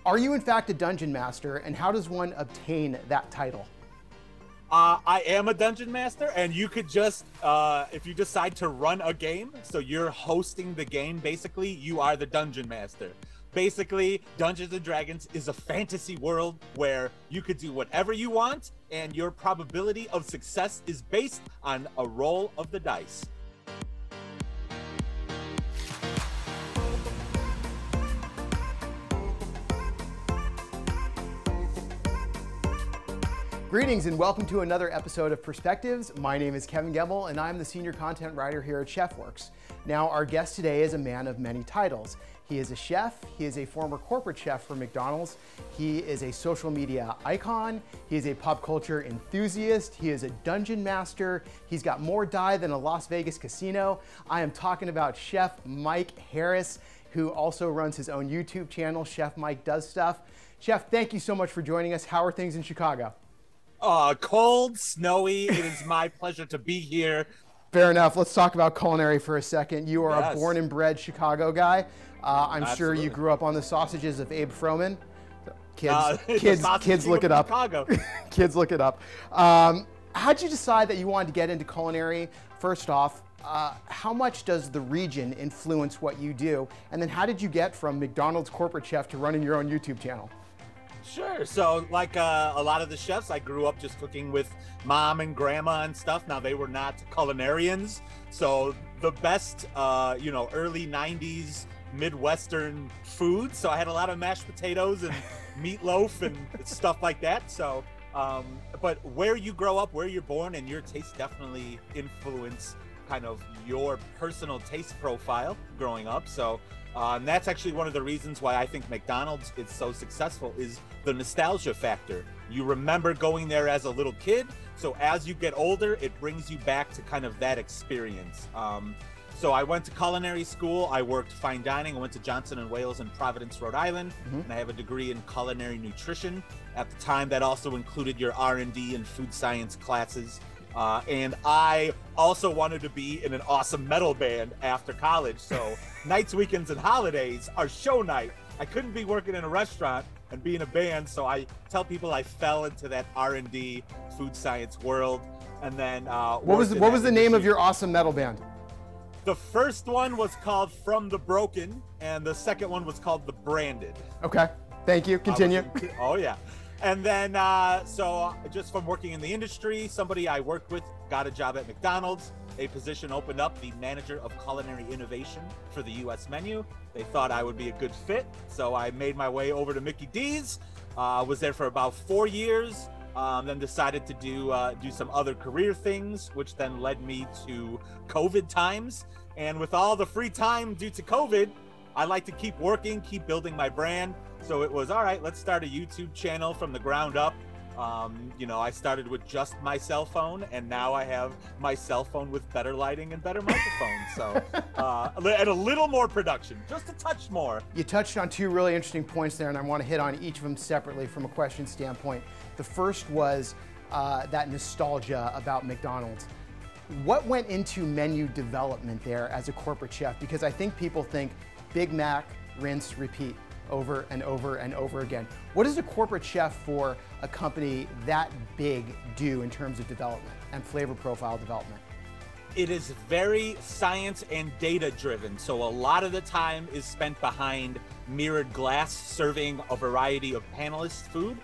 Are you in fact a dungeon master, and how does one obtain that title? I am a dungeon master, and you could just, if you decide to run a game, so you're hosting the game, basically, you are the dungeon master. Basically, Dungeons and Dragons is a fantasy world where you could do whatever you want, and your probability of success is based on a roll of the dice. Greetings and welcome to another episode of Perspectives. My name is Kevin Gebel and I'm the senior content writer here at ChefWorks. Now, our guest today is a man of many titles. He is a chef, he is a former corporate chef for McDonald's, he is a social media icon, he is a pop culture enthusiast, he is a dungeon master, he's got more dye than a Las Vegas casino. I am talking about Chef Mike Haracz, who also runs his own YouTube channel, Chef Mike Does Stuff. Chef, thank you so much for joining us. How are things in Chicago? Cold, snowy. It is my pleasure to be here. Fair enough. Let's talk about culinary for a second. You are Yes. a born and bred Chicago guy. I'm sure Absolutely. you grew up on the sausages of Abe Froman. The Kids sausage look it of up. Chicago. Kids look it up. How'd you decide that you wanted to get into culinary? First off, how much does the region influence what you do? And then how did you get from McDonald's corporate chef to running your own YouTube channel? Sure. So like a lot of the chefs, I grew up just cooking with mom and grandma and stuff. Now, they were not culinarians. So the best, early 90s Midwestern food. So I had a lot of mashed potatoes and meatloaf and stuff like that. So, but where you grow up, where you're born, and your tastes definitely influence kind of your personal taste profile growing up. So and that's actually one of the reasons why I think McDonald's is so successful, is the nostalgia factor. You remember going there as a little kid, so as you get older, it brings you back to kind of that experience. So I went to culinary school. I worked fine dining. I went to Johnson & Wales in Providence, Rhode Island, and I have a degree in culinary nutrition. At the time, that also included your R&D and food science classes. And I also wanted to be in an awesome metal band after college. So nights, weekends, and holidays are show night. I couldn't be working in a restaurant and be in a band. So I tell people I fell into that R&D food science world. And then What was the name of your awesome metal band? The first one was called From the Broken, and the second one was called The Branded. Okay, thank you. Continue. Oh yeah. And then, so just from working in the industry, somebody I worked with got a job at McDonald's. A position opened up, the manager of culinary innovation for the U.S. menu. They thought I would be a good fit, so I made my way over to Mickey D's. Was there for about 4 years, then decided to do some other career things, which then led me to COVID times. And with all the free time due to COVID, I like to keep working, keep building my brand. So it was, all right, let's start a YouTube channel from the ground up. I started with just my cell phone, and now I have my cell phone with better lighting and better microphones. So, and a little more production, just a touch more. You touched on two really interesting points there, and I want to hit on each of them separately from a question standpoint. The first was that nostalgia about McDonald's. What went into menu development there as a corporate chef? Because I think people think Big Mac, rinse, repeat, over and over and over again. What does a corporate chef for a company that big do in terms of development and flavor profile development? It is very science and data driven. So a lot of the time is spent behind mirrored glass, serving a variety of panelists food.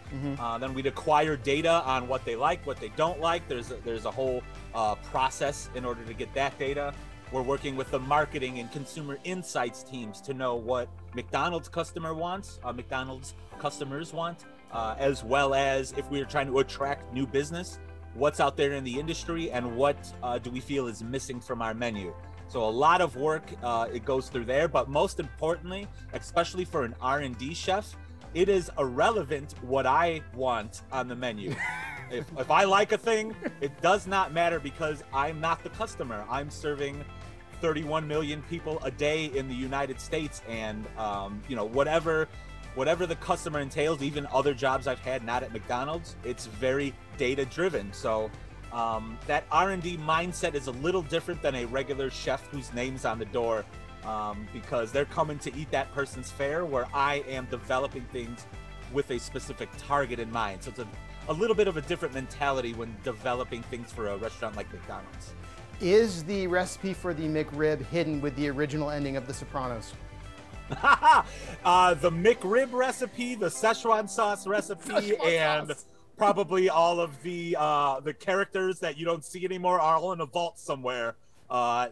Then we'd acquire data on what they like, what they don't like. There's a whole process in order to get that data. We're working with the marketing and consumer insights teams to know what McDonald's customers want, as well as if we're trying to attract new business, what's out there in the industry and what do we feel is missing from our menu. So a lot of work it goes through there, but most importantly, especially for an R&D chef, it is irrelevant what I want on the menu. If I like a thing, it does not matter because I'm not the customer. I'm serving 31 million people a day in the United States, and whatever the customer entails, even other jobs I've had not at McDonald's, it's very data driven. So that R&D mindset is a little different than a regular chef whose name's on the door. because they're coming to eat that person's fare, where I am developing things with a specific target in mind. So it's a little bit of a different mentality when developing things for a restaurant like McDonald's. Is the recipe for the McRib hidden with the original ending of The Sopranos? The McRib recipe, the Szechuan sauce recipe, and probably all of the characters that you don't see anymore are all in a vault somewhere,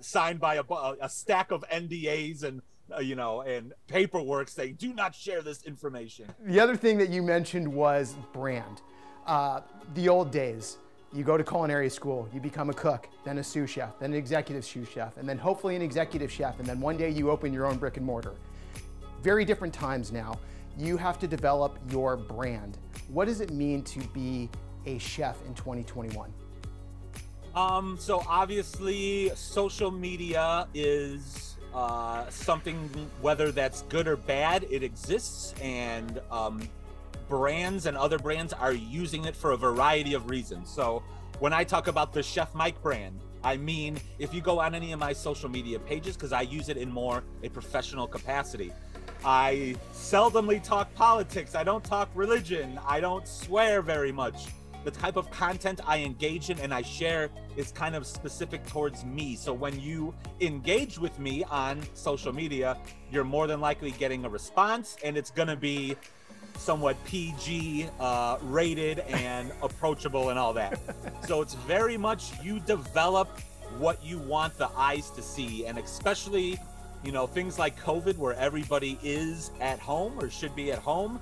signed by a stack of NDAs and and paperwork saying do not share this information. The other thing that you mentioned was brand. The old days. You go to culinary school, you become a cook, then a sous chef, then an executive sous chef, and then hopefully an executive chef, and then one day you open your own brick and mortar. Very different times now. You have to develop your brand. What does it mean to be a chef in 2021? So obviously social media is something, whether that's good or bad, it exists, and brands and other brands are using it for a variety of reasons. So when I talk about the Chef Mike brand, I mean, if you go on any of my social media pages, because I use it in more a professional capacity, I seldomly talk politics, I don't talk religion, I don't swear very much. The type of content I engage in and I share is kind of specific towards me. So when you engage with me on social media, you're more than likely getting a response, and it's gonna be somewhat PG rated and approachable and all that. So it's very much you develop what you want the eyes to see, and especially things like COVID, where everybody is at home or should be at home.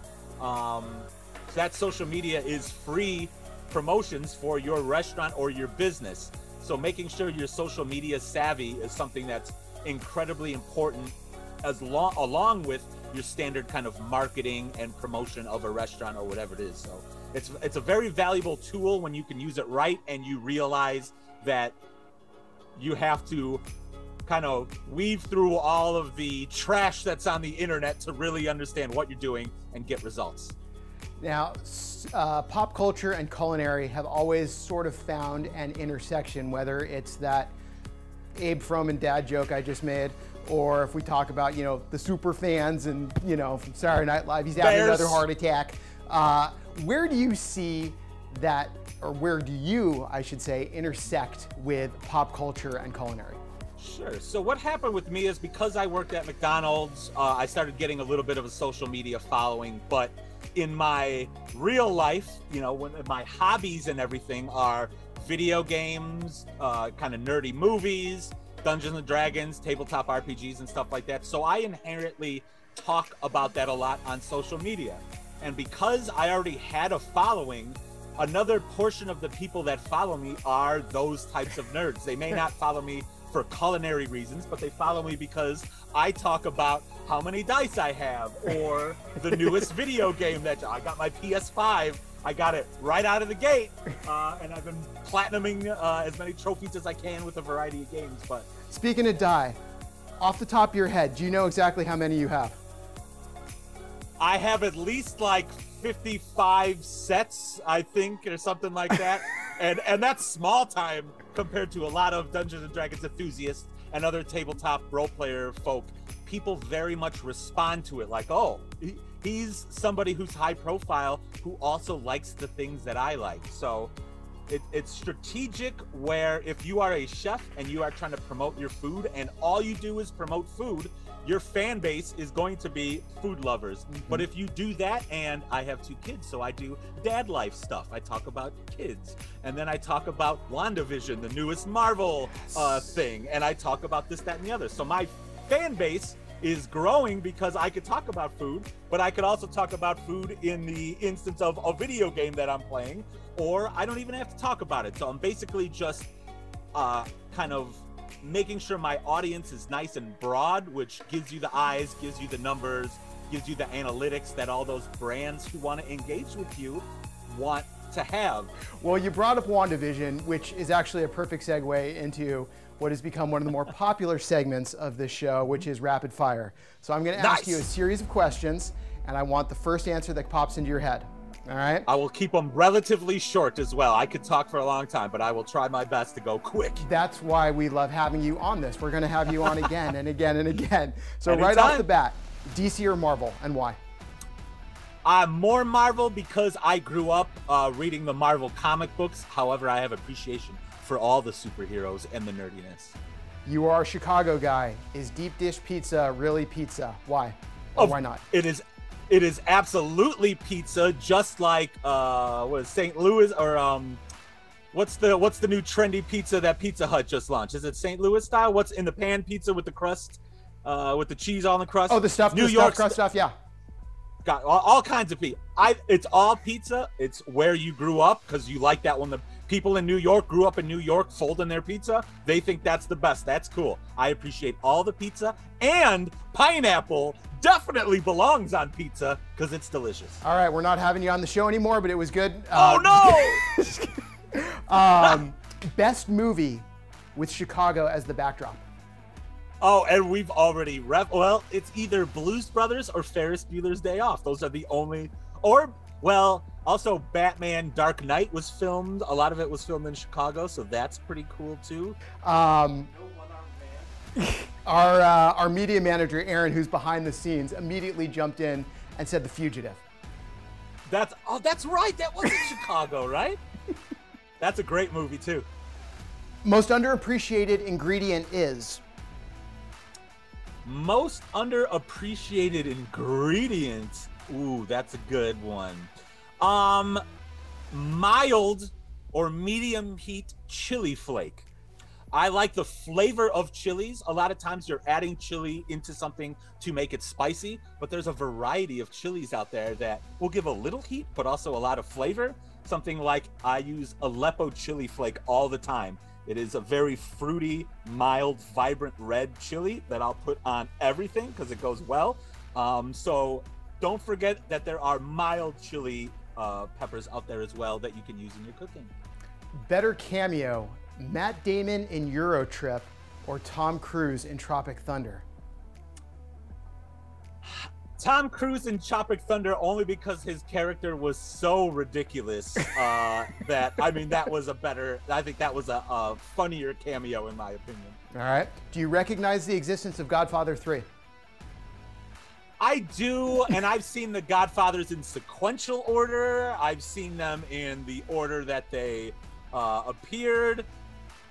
That social media is free promotions for your restaurant or your business. So making sure you're social media savvy is something that's incredibly important, along with your standard kind of marketing and promotion of a restaurant or whatever it is. So it's a very valuable tool when you can use it right, and you realize that you have to kind of weave through all of the trash that's on the internet to really understand what you're doing and get results. Now, pop culture and culinary have always sort of found an intersection, whether it's that Abe Froman dad joke I just made, or if we talk about, the super fans and, from Saturday Night Live, he's having another heart attack. Where do you see that, or where do you, I should say, intersect with pop culture and culinary? Sure. So what happened with me is, because I worked at McDonald's, I started getting a little bit of a social media following, but in my real life, when my hobbies and everything are video games, kind of nerdy movies, Dungeons and Dragons, tabletop RPGs and stuff like that. So I inherently talk about that a lot on social media. And because I already had a following, another portion of the people that follow me are those types of nerds. They may not follow me for culinary reasons, but they follow me because I talk about how many dice I have, or the newest video game that I got, my PS5. I got it right out of the gate, and I've been platinuming as many trophies as I can with a variety of games. But speaking of die, off the top of your head, do you know exactly how many you have? I have at least like 55 sets, I think, or something like that. and that's small time compared to a lot of Dungeons and Dragons enthusiasts and other tabletop role player folk. People very much respond to it like, oh, he's somebody who's high profile who also likes the things that I like. So it's strategic, where if you are a chef and you are trying to promote your food and all you do is promote food, your fan base is going to be food lovers. Mm-hmm. But if you do that, and I have 2 kids, so I do dad life stuff. I talk about kids, and then I talk about WandaVision, the newest Marvel thing, and I talk about this, that, and the other. So my fan base is growing because I could talk about food, but I could also talk about food in the instance of a video game that I'm playing, or I don't even have to talk about it. So I'm basically just kind of making sure my audience is nice and broad, which gives you the eyes, gives you the numbers, gives you the analytics that all those brands who want to engage with you want to have. Well, you brought up WandaVision, which is actually a perfect segue into what has become one of the more popular segments of this show, which is rapid fire. So I'm going to ask you a series of questions, and I want the first answer that pops into your head. All right. I will keep them relatively short as well. I could talk for a long time, but I will try my best to go quick. That's why we love having you on this. We're going to have you on again and again and again. So Anytime. right off the bat, DC or Marvel, and why? I'm more Marvel because I grew up reading the Marvel comic books. However, I have appreciation for all the superheroes and the nerdiness. You are a Chicago guy. Is deep dish pizza really pizza? Why? Or why not? It is absolutely pizza, just like what is St. Louis or what's the new trendy pizza that Pizza Hut just launched? Is it St. Louis style? What's in the pan pizza with the crust, with the cheese on the crust? Oh, the stuff, New the York crust stuff, yeah. Got all kinds of pizza. It's all pizza. It's where you grew up because you like that when the people in New York grew up in New York folding their pizza. They think that's the best. That's cool. I appreciate all the pizza, and pineapple definitely belongs on pizza because it's delicious. All right, we're not having you on the show anymore, but it was good. Oh no! Best movie with Chicago as the backdrop. Oh, and we've already well, it's either Blues Brothers or Ferris Bueller's Day Off. Those are the only, or, well, also Batman Dark Knight was filmed. A lot of it was filmed in Chicago, so that's pretty cool too. Our media manager, Aaron, who's behind the scenes, immediately jumped in and said The Fugitive. That's right. That was in Chicago, right? That's a great movie too. Most underappreciated ingredient is? Most underappreciated ingredient. Ooh, that's a good one. Mild or medium heat chili flake. I like the flavor of chilies. A lot of times you're adding chili into something to make it spicy, but there's a variety of chilies out there that will give a little heat, but also a lot of flavor. Something like I use Aleppo chili flake all the time. It is a very fruity, mild, vibrant red chili that I'll put on everything because it goes well. So don't forget that there are mild chili peppers out there as well that you can use in your cooking. Better cameo, Matt Damon in Euro Trip or Tom Cruise in Tropic Thunder? Tom Cruise in Tropic Thunder only because his character was so ridiculous that, I mean, that was I think that was a funnier cameo in my opinion. All right. Do you recognize the existence of Godfather 3? I do, and I've seen the Godfathers in sequential order. I've seen them in the order that they appeared.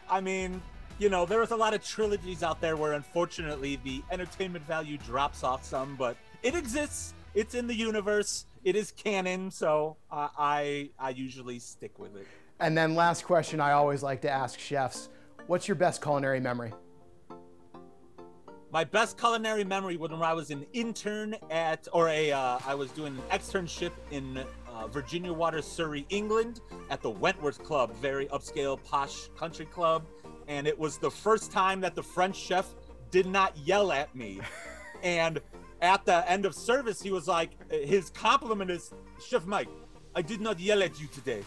I mean, you know, there was a lot of trilogies out there where unfortunately the entertainment value drops off some, but it exists. It's in the universe. It is canon, so I usually stick with it. And then last question I always like to ask chefs, what's your best culinary memory? My best culinary memory was when I was an intern I was doing an externship in Virginia Water, Surrey, England at the Wentworth Club, very upscale, posh country club. And it was the first time that the French chef did not yell at me. And at the end of service, he was like, his compliment is, Chef Mike, I did not yell at you today.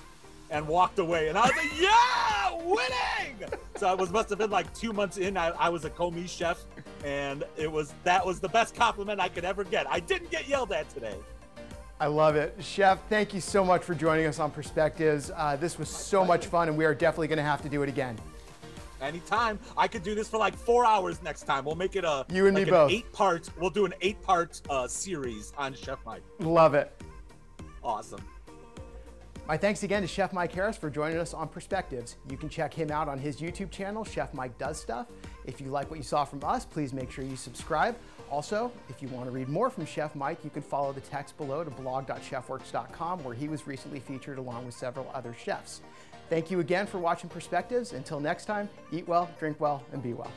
And walked away. And I was like, yeah, winning! So it must have been like 2 months in, I was a commis chef. And that was the best compliment I could ever get. I didn't get yelled at today. I love it. Chef, thank you so much for joining us on Perspectives. This was so much fun, and we are definitely going to have to do it again. Anytime. I could do this for like 4 hours next time. We'll make it you and like me both. We'll do an 8-part series on Chef Mike. Love it. Awesome. My thanks again to Chef Mike Haracz for joining us on Perspectives. You can check him out on his YouTube channel, Chef Mike Does Stuff. If you like what you saw from us, please make sure you subscribe. Also, if you want to read more from Chef Mike, you can follow the text below to blog.chefworks.com, where he was recently featured along with several other chefs. Thank you again for watching Perspectives. Until next time, eat well, drink well, and be well.